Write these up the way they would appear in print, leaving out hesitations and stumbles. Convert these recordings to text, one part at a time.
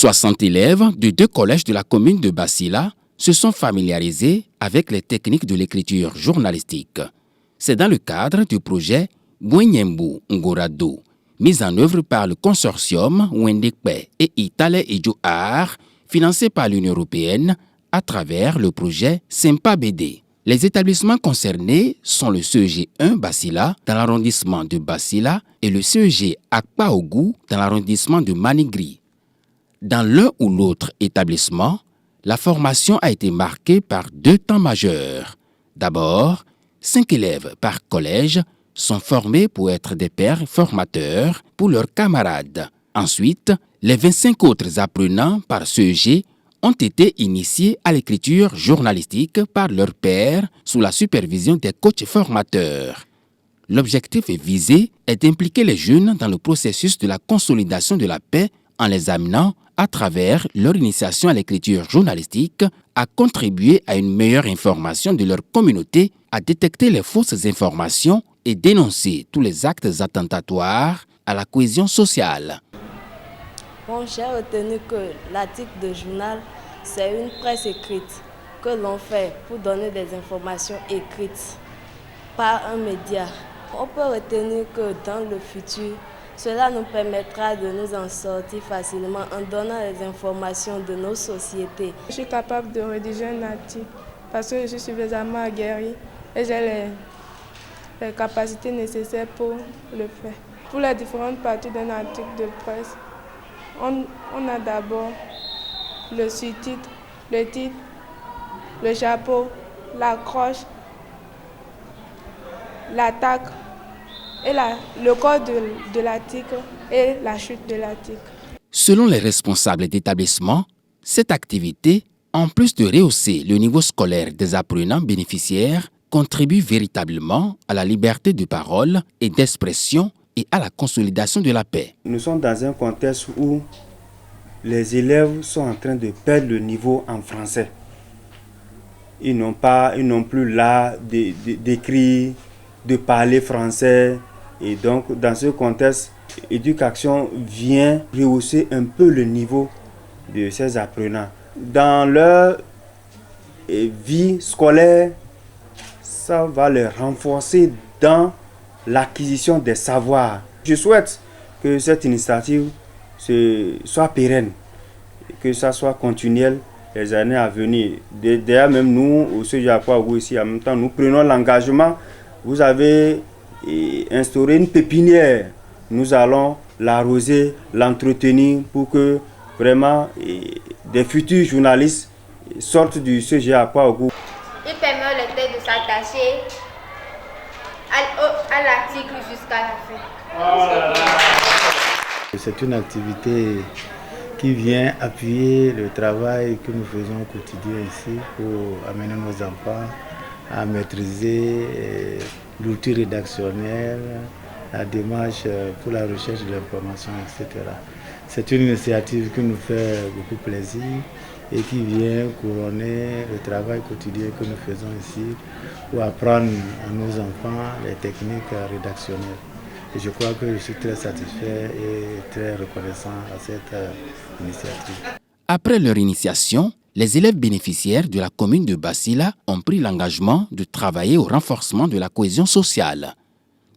60 élèves de 2 collèges de la commune de Basila se sont familiarisés avec les techniques de l'écriture journalistique. C'est dans le cadre du projet Bwenyembu Ngorado, mis en œuvre par le consortium Wendekpe et Itale Ejo Art, financé par l'Union européenne à travers le projet Sempa BD. Les établissements concernés sont le CEG1 Basila dans l'arrondissement de Basila et le CEG Akpaogu dans l'arrondissement de Maningri. Dans l'un ou l'autre établissement, la formation a été marquée par 2 temps majeurs. D'abord, 5 élèves par collège sont formés pour être des pairs formateurs pour leurs camarades. Ensuite, les 25 autres apprenants par CEG ont été initiés à l'écriture journalistique par leurs pairs sous la supervision des coachs formateurs. L'objectif visé est d'impliquer les jeunes dans le processus de la consolidation de la paix en les amenant, à travers leur initiation à l'écriture journalistique, à contribuer à une meilleure information de leur communauté, à détecter les fausses informations et dénoncer tous les actes attentatoires à la cohésion sociale. Bon, j'ai retenu que l'article de journal, c'est une presse écrite que l'on fait pour donner des informations écrites par un média. On peut retenir que dans le futur, cela nous permettra de nous en sortir facilement en donnant les informations de nos sociétés. Je suis capable de rédiger un article parce que je suis suffisamment aguerrie et j'ai les capacités nécessaires pour le faire. Pour les différentes parties d'un article de presse, on a d'abord le sous-titre, le titre, le chapeau, l'accroche, l'attaque, et le corps de l'article et la chute de l'article. Selon les responsables d'établissement, cette activité, en plus de rehausser le niveau scolaire des apprenants bénéficiaires, contribue véritablement à la liberté de parole et d'expression et à la consolidation de la paix. Nous sommes dans un contexte où les élèves sont en train de perdre le niveau en français. Ils n'ont plus l'art d'écrire, de parler français. Et donc, dans ce contexte, l'éducation vient rehausser un peu le niveau de ces apprenants. Dans leur vie scolaire, ça va les renforcer dans l'acquisition des savoirs. Je souhaite que cette initiative soit pérenne, que ça soit continuel les années à venir. D'ailleurs, même nous, au CEG ici, en même temps, nous prenons l'engagement. Vous avez instaurer une pépinière. Nous allons l'arroser, l'entretenir pour que vraiment des futurs journalistes sortent du CEG Akpaogu. Il permet au lecteur de s'attacher à l'article jusqu'à la fin. C'est une activité qui vient appuyer le travail que nous faisons au quotidien ici pour amener nos enfants à maîtriser l'outil rédactionnel, la démarche pour la recherche de l'information, etc. C'est une initiative qui nous fait beaucoup plaisir et qui vient couronner le travail quotidien que nous faisons ici pour apprendre à nos enfants les techniques rédactionnelles. Et je crois que je suis très satisfait et très reconnaissant à cette initiative. Après leur initiation, les élèves bénéficiaires de la commune de Basila ont pris l'engagement de travailler au renforcement de la cohésion sociale.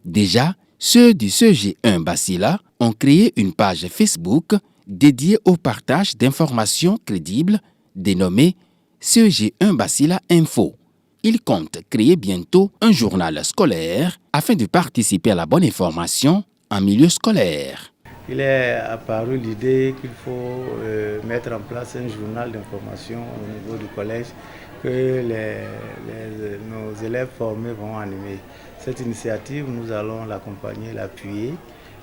Déjà, ceux du CEG1 Basila ont créé une page Facebook dédiée au partage d'informations crédibles dénommée CEG1 Basila Info. Ils comptent créer bientôt un journal scolaire afin de participer à la bonne information en milieu scolaire. Il est apparu l'idée qu'il faut mettre en place un journal d'information au niveau du collège que nos élèves formés vont animer. Cette initiative, nous allons l'accompagner, l'appuyer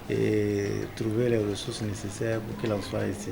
et trouver les ressources nécessaires pour qu'il en soit ici.